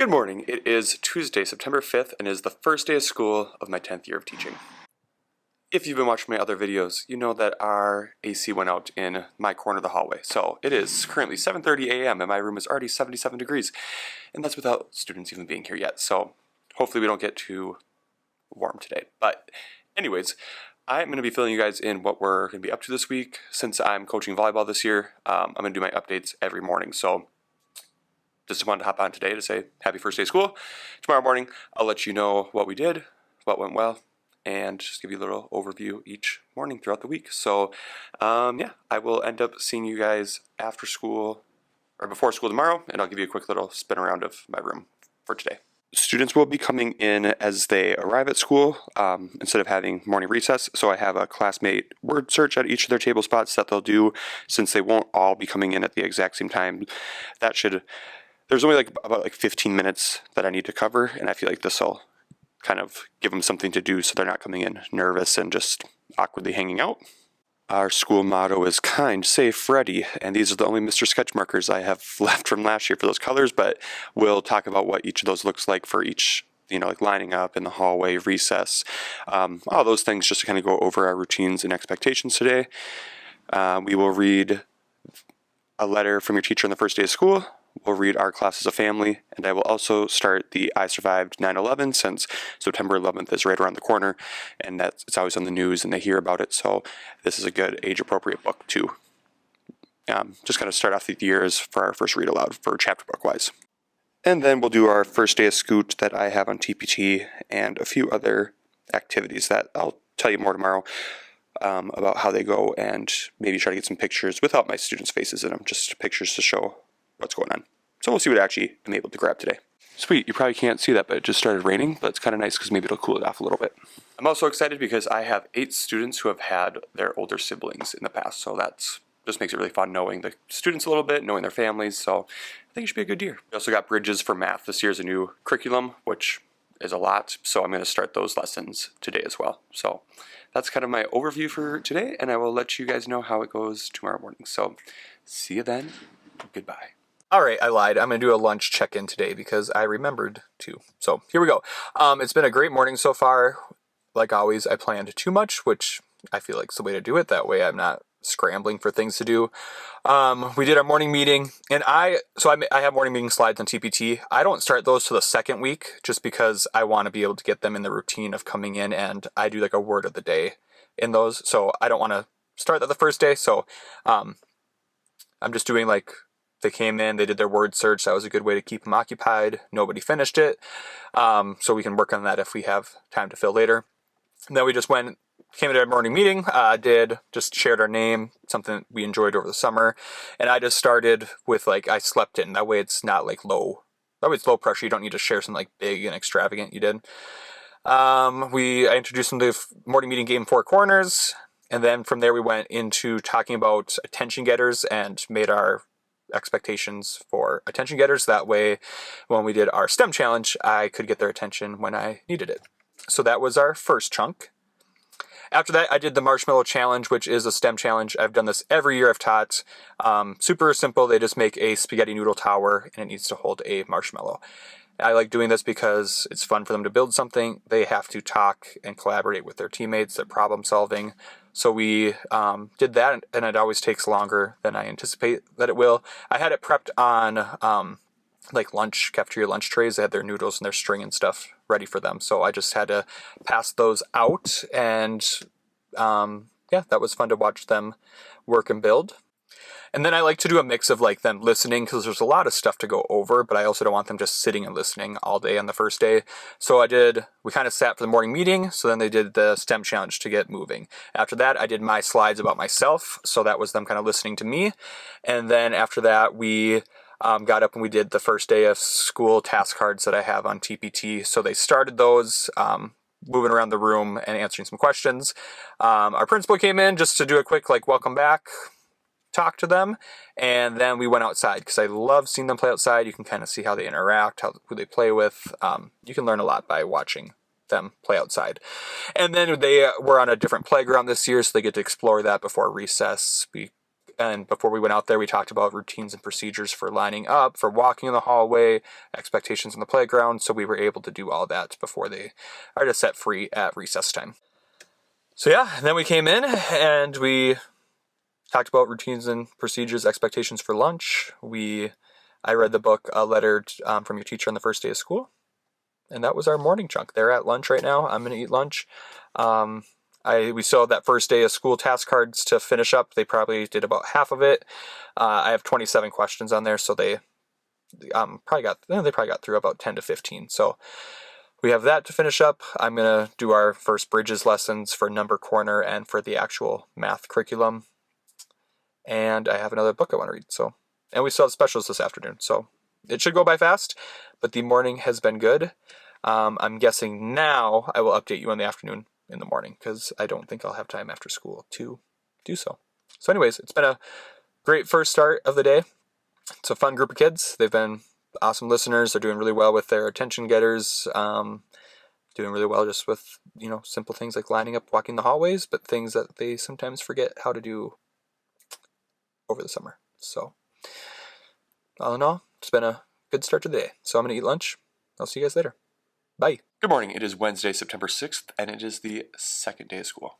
Good morning. It is Tuesday, September 5th, and it is the first day of school of my 10th year of teaching. If you've been watching my other videos, you know that our AC went out in my corner of the hallway. So it is currently 7:30 a.m. and my room is already 77 degrees. And that's without students even being here yet. So hopefully we don't get too warm today. But anyways, I'm going to be filling you guys in what we're going to be up to this week. Since I'm coaching volleyball this year, I'm going to do my updates every morning. So just wanted to hop on today to say happy first day of school. Tomorrow morning, I'll let you know what we did, what went well, and just give you a little overview each morning throughout the week. So, yeah, I will end up seeing you guys after school or before school tomorrow, and I'll give you a quick little spin around of my room for today. Students will be coming in as they arrive at school instead of having morning recess. So I have a classmate word search at each of their table spots that they'll do, since they won't all be coming in at the exact same time. There's only about 15 minutes that I need to cover, and I feel like this will kind of give them something to do so they're not coming in nervous and just awkwardly hanging out. Our school motto is kind, safe, ready, and these are the only Mr. Sketch markers I have left from last year for those colors, but we'll talk about what each of those looks like for each, like lining up in the hallway, recess, all those things, just to kind of go over our routines and expectations today. We will read a letter from your teacher on the first day of school. We'll read Our Class as a Family, and I will also start the I Survived 9/11, since September 11th is right around the corner, and it's always on the news and they hear about it, so this is a good age-appropriate book to just kind of start off the years for our first read aloud for chapter book-wise. And then we'll do our first day of scoot that I have on TPT and a few other activities that I'll tell you more tomorrow about how they go, and maybe try to get some pictures without my students' faces in them, just pictures to show what's going on. So we'll see what I actually am able to grab today. Sweet, you probably can't see that, but it just started raining, but it's kind of nice because maybe it'll cool it off a little bit. I'm also excited because I have 8 students who have had their older siblings in the past, so that's just makes it really fun knowing the students a little bit, knowing their families, so I think it should be a good year. We also got Bridges for math. This year's a new curriculum, which is a lot, so I'm going to start those lessons today as well. So that's kind of my overview for today, and I will let you guys know how it goes tomorrow morning. So see you then. Goodbye. All right, I lied. I'm going to do a lunch check-in today because I remembered to. So here we go. It's been a great morning so far. Like always, I planned too much, which I feel like is the way to do it. That way I'm not scrambling for things to do. We did our morning meeting, and I have morning meeting slides on TPT. I don't start those till the second week just because I want to be able to get them in the routine of coming in, and I do like a word of the day in those. So I don't want to start that the first day. So I'm just doing they came in, they did their word search. That was a good way to keep them occupied. Nobody finished it. So we can work on that if we have time to fill later. And then we just came to our morning meeting, just shared our name, something we enjoyed over the summer. And I just started with I slept in. That way it's not low. That way it's low pressure. You don't need to share something big and extravagant you did. I introduced them to morning meeting game 4 corners. And then from there we went into talking about attention getters and made our expectations for attention getters. That way, when we did our STEM challenge, I could get their attention when I needed it. So that was our first chunk. After that, I did the marshmallow challenge, which is a STEM challenge. I've done this every year I've taught. Super simple. They just make a spaghetti noodle tower, and it needs to hold a marshmallow. I like doing this because it's fun for them to build something. They have to talk and collaborate with their teammates. They're problem solving. So we did that, and it always takes longer than I anticipate that it will. I had it prepped on cafeteria lunch trays. They had their noodles and their string and stuff ready for them. So I just had to pass those out, and that was fun to watch them work and build. And then I like to do a mix of them listening, because there's a lot of stuff to go over, but I also don't want them just sitting and listening all day on the first day. So we kind of sat for the morning meeting, so then they did the STEM challenge to get moving. After that, I did my slides about myself, so that was them kind of listening to me. And then after that, we got up and we did the first day of school task cards that I have on TPT. So they started those, moving around the room and answering some questions. Our principal came in just to do a quick welcome back, talk to them, and then we went outside because I love seeing them play outside. You can kind of see how they interact, who they play with. You can learn a lot by watching them play outside. And then they were on a different playground this year, so they get to explore that before recess. We And before we went out there, we talked about routines and procedures for lining up, for walking in the hallway, expectations in the playground. So we were able to do all that before they are to set free at recess time. So yeah, and then we came in and we talked about routines and procedures, expectations for lunch. I read the book, A Letter from Your Teacher on the First Day of School. And that was our morning chunk. They're at lunch right now. I'm going to eat lunch. We still have that first day of school task cards to finish up. They probably did about half of it. I have 27 questions on there, so they probably got through about 10 to 15. So we have that to finish up. I'm going to do our first Bridges lessons for Number Corner and for the actual math curriculum. And I have another book I want to read. And we still have specials this afternoon. So it should go by fast, but the morning has been good. I'm guessing now I will update you on the afternoon in the morning because I don't think I'll have time after school to do so. So anyways, it's been a great first start of the day. It's a fun group of kids. They've been awesome listeners. They're doing really well with their attention getters, doing really well just with, simple things like lining up, walking the hallways, but things that they sometimes forget how to do over the summer. So all in all, it's been a good start to the day. So I'm going to eat lunch. I'll see you guys later. Bye. Good morning. It is Wednesday, September 6th, and it is the second day of school.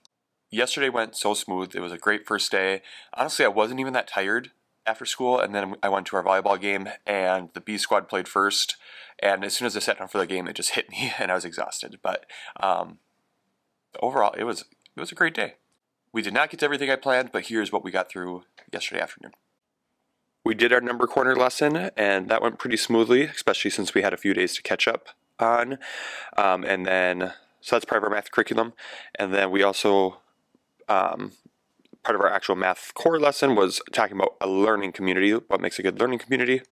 Yesterday went so smooth. It was a great first day. Honestly, I wasn't even that tired after school, and then I went to our volleyball game, and the B squad played first, and as soon as I sat down for the game, it just hit me, and I was exhausted. But overall, it was a great day. We did not get to everything I planned, but here's what we got through yesterday afternoon. We did our number corner lesson, and that went pretty smoothly, especially since we had a few days to catch up on. So that's part of our math curriculum. And then we also, part of our actual math core lesson was talking about a learning community, what makes a good learning community.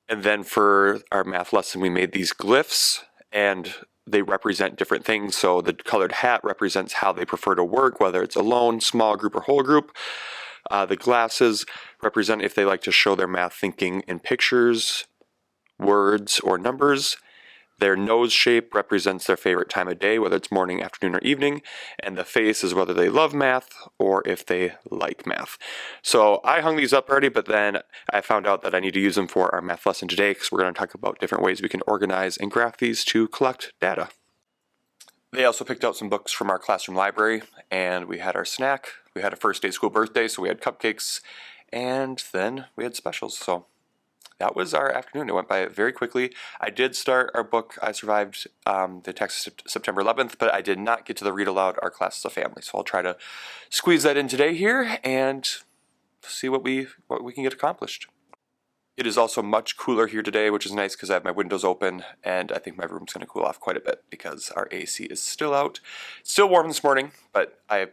And then for our math lesson, we made these glyphs, and they represent different things. So the colored hat represents how they prefer to work, whether it's alone, small group, or whole group. The glasses represent if they like to show their math thinking in pictures, words, or numbers. Their nose shape represents their favorite time of day, whether it's morning, afternoon, or evening. And the face is whether they love math or if they like math. So I hung these up already, but then I found out that I need to use them for our math lesson today because we're going to talk about different ways we can organize and graph these to collect data. They also picked out some books from our classroom library, and we had our snack. We had a first day school birthday, so we had cupcakes, and then we had specials. So that was our afternoon. It went by very quickly. I did start our book, I Survived the Attacks of September 11th, but I did not get to the read aloud Our Class as a Family. So I'll try to squeeze that in today here and see what we can get accomplished. It is also much cooler here today, which is nice because I have my windows open, and I think my room's going to cool off quite a bit because our AC is still out. It's still warm this morning, but I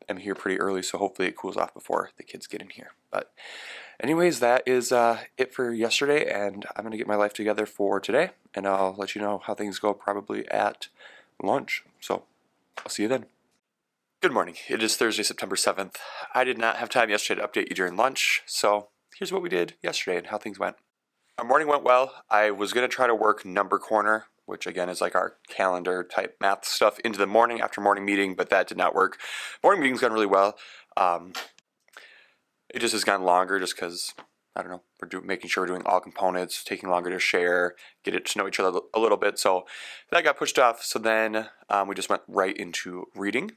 am here pretty early, so hopefully it cools off before the kids get in here. But anyways, that is it for yesterday, and I'm going to get my life together for today, and I'll let you know how things go probably at lunch. So I'll see you then. Good morning. It is Thursday, September 7th. I did not have time yesterday to update you during lunch, so here's what we did yesterday and how things went. Our morning went well. I was going to try to work Number Corner, which again is like our calendar type math stuff, into the morning after morning meeting, but that did not work. Morning meeting's gone really well. It just has gone longer just because, I don't know, we're making sure we're doing all components, taking longer to share, get it to know each other a little bit. So that got pushed off. So then we just went right into reading.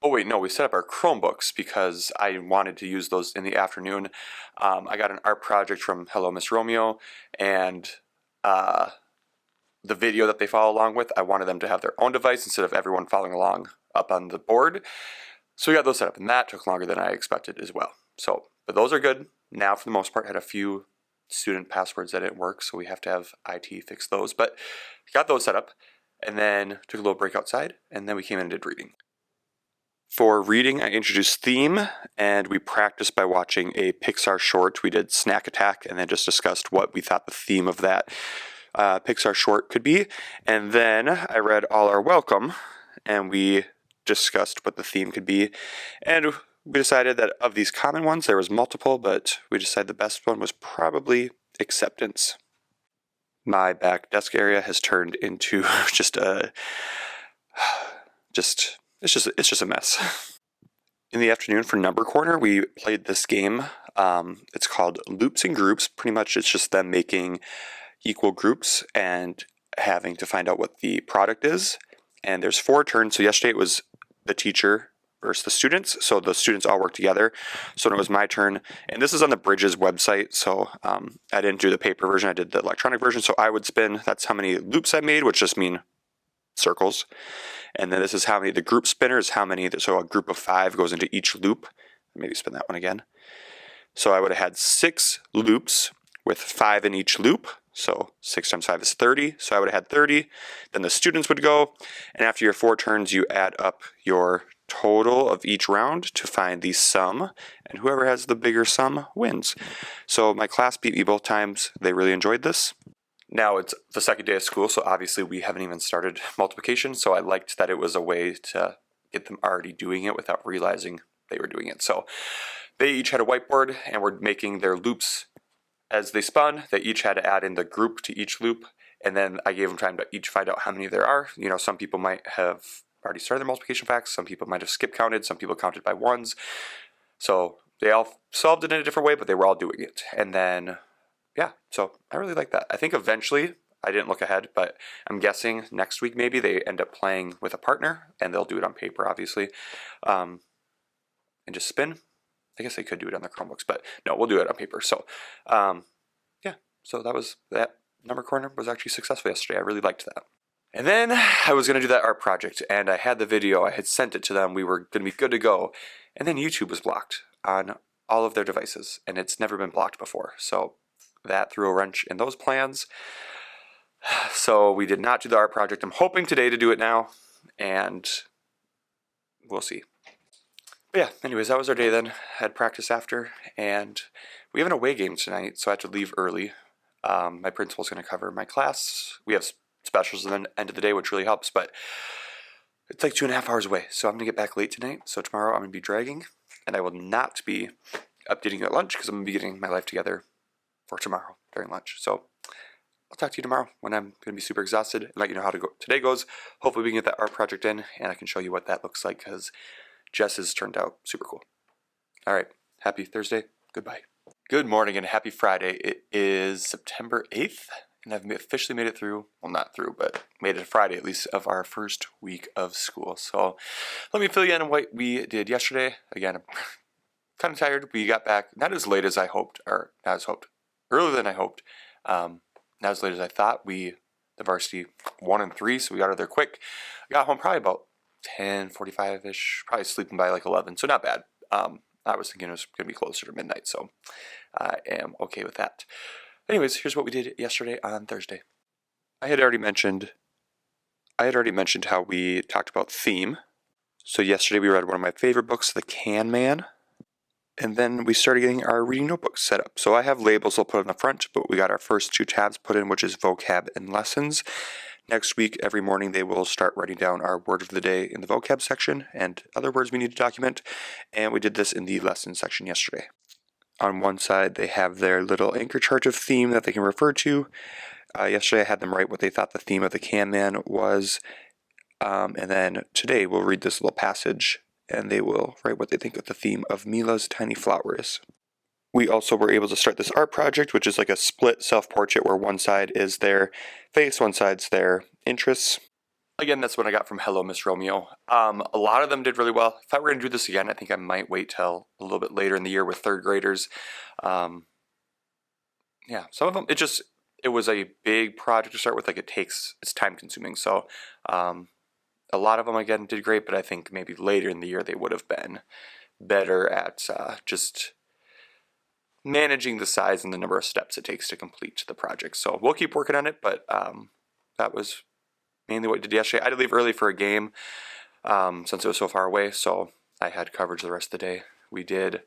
Oh wait, no, we set up our Chromebooks because I wanted to use those in the afternoon. I got an art project from Hello Miss Romeo, and the video that they follow along with, I wanted them to have their own device instead of everyone following along up on the board. So we got those set up, and that took longer than I expected as well. So, but those are good. Now, for the most part, had a few student passwords that didn't work, so we have to have IT fix those. But got those set up, and then took a little break outside, and then we came in and did reading. For reading, I introduced theme, and we practiced by watching a Pixar short. We did Snack Attack, and then just discussed what we thought the theme of that Pixar short could be. And then I read All Are Welcome, and we discussed what the theme could be. And we decided that of these common ones, there was multiple, but we decided the best one was probably acceptance. My back desk area has turned into it's just a mess. In the afternoon for Number Corner, we played this game. It's called Loops and Groups. Pretty much it's just them making equal groups and having to find out what the product is. And there's 4 turns. So yesterday it was the teacher versus the students. So the students all work together. So when it was my turn, and this is on the Bridges website. So I didn't do the paper version. I did the electronic version. So I would spin. That's how many loops I made, which just mean circles. And then this is how many, the group spinners, how many, so a group of 5 goes into each loop. Maybe spin that one again. So I would have had 6 loops with 5 in each loop. So 6 times 5 is 30. So I would have had 30. Then the students would go. And after your 4 turns, you add up your total of each round to find the sum. And whoever has the bigger sum wins. So my class beat me both times. They really enjoyed this. Now it's the second day of school, so obviously we haven't even started multiplication. So I liked that it was a way to get them already doing it without realizing they were doing it. So they each had a whiteboard and were making their loops as they spun. They each had to add in the group to each loop. And then I gave them time to each find out how many there are. You know, some people might have already started their multiplication facts. Some people might have skip counted. Some people counted by ones. So they all solved it in a different way, but they were all doing it. And then, yeah, so I really like that. I think eventually, I didn't look ahead, but I'm guessing next week maybe they end up playing with a partner, and they'll do it on paper, obviously, and just spin. I guess they could do it on their Chromebooks, but no, we'll do it on paper. So, yeah, so that Number Corner was actually successful yesterday. I really liked that. And then I was going to do that art project, and I had the video. I had sent it to them. We were going to be good to go. And then YouTube was blocked on all of their devices, and it's never been blocked before. So that threw a wrench in those plans. So we did not do the art project. I'm hoping today to do it now, and we'll see. But yeah, anyways, that was our day then. I had practice after, and we have an away game tonight, so I have to leave early. My principal's going to cover my class. We have specials at the end of the day, which really helps, but it's like 2.5 hours away, so I'm going to get back late tonight. So tomorrow I'm going to be dragging, and I will not be updating at lunch because I'm going to be getting my life together for tomorrow during lunch. So I'll talk to you tomorrow when I'm going to be super exhausted and let you know how today goes. Hopefully we can get that art project in, and I can show you what that looks like because Jess's turned out super cool. All right, happy Thursday. Goodbye. Good morning and happy Friday. It is September 8th, and I've officially made it through, well, not through, but made it Friday at least of our first week of school. So let me fill you in on what we did yesterday. Again, I'm kind of tired. We got back not as late as I hoped, or not as hoped, earlier than I hoped. Not as late as I thought. The varsity 1 and 3, so we got out of there quick. I got home probably about 10:45-ish, probably sleeping by like 11, so not bad. I was thinking it was going to be closer to midnight, so I am okay with that. Anyways, here's what we did yesterday on Thursday. I had already mentioned how we talked about theme. So yesterday we read one of my favorite books, The Can Man. And then we started getting our reading notebooks set up. So I have labels I'll put on the front, but we got our first 2 tabs put in, which is vocab and lessons. Next week, every morning, they will start writing down our word of the day in the vocab section and other words we need to document. And we did this in the lesson section yesterday. On one side, they have their little anchor chart of theme that they can refer to. Yesterday, I had them write what they thought the theme of the Can Man was. And then today, we'll read this little passage, and they will write what they think of the theme of Mila's Tiny Flower is. We also were able to start this art project, which is like a split self-portrait where one side is their face, one side's their interests. Again, that's what I got from Hello, Miss Romeo. A lot of them did really well. If I were going to do this again, I think I might wait till a little bit later in the year with 3rd graders. Yeah, some of them, it was a big project to start with. Like it's time consuming. So a lot of them, again, did great, but I think maybe later in the year they would have been better at just managing the size and the number of steps it takes to complete the project. So we'll keep working on it, but that was mainly what we did yesterday. I had to leave early for a game since it was so far away, so I had coverage the rest of the day. We did,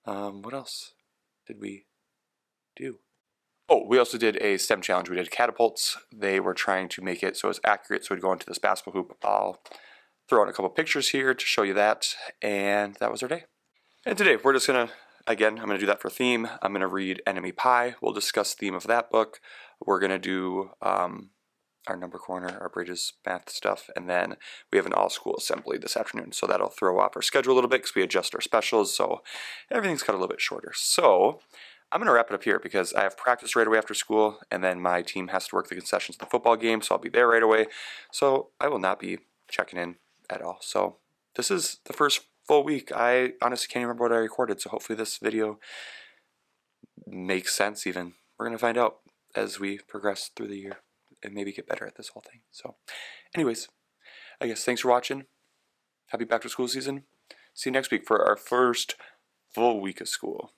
what else did we do? Oh, we also did a STEM challenge. We did catapults. They were trying to make it so it was accurate, so it'd go into this basketball hoop. I'll throw in a couple pictures here to show you that, and that was our day. And today, we're just going to, again, I'm going to do that for theme. I'm going to read Enemy Pie. We'll discuss theme of that book. We're going to do our number corner, our bridges math stuff, and then we have an all-school assembly this afternoon, so that'll throw off our schedule a little bit because we adjust our specials, so everything's got a little bit shorter. So I'm going to wrap it up here because I have practice right away after school, and then my team has to work the concessions at the football game, so I'll be there right away. So I will not be checking in at all. So this is the first full week. I honestly can't remember what I recorded, so hopefully this video makes sense even. We're going to find out as we progress through the year and maybe get better at this whole thing. So anyways, I guess thanks for watching. Happy back to school season. See you next week for our first full week of school.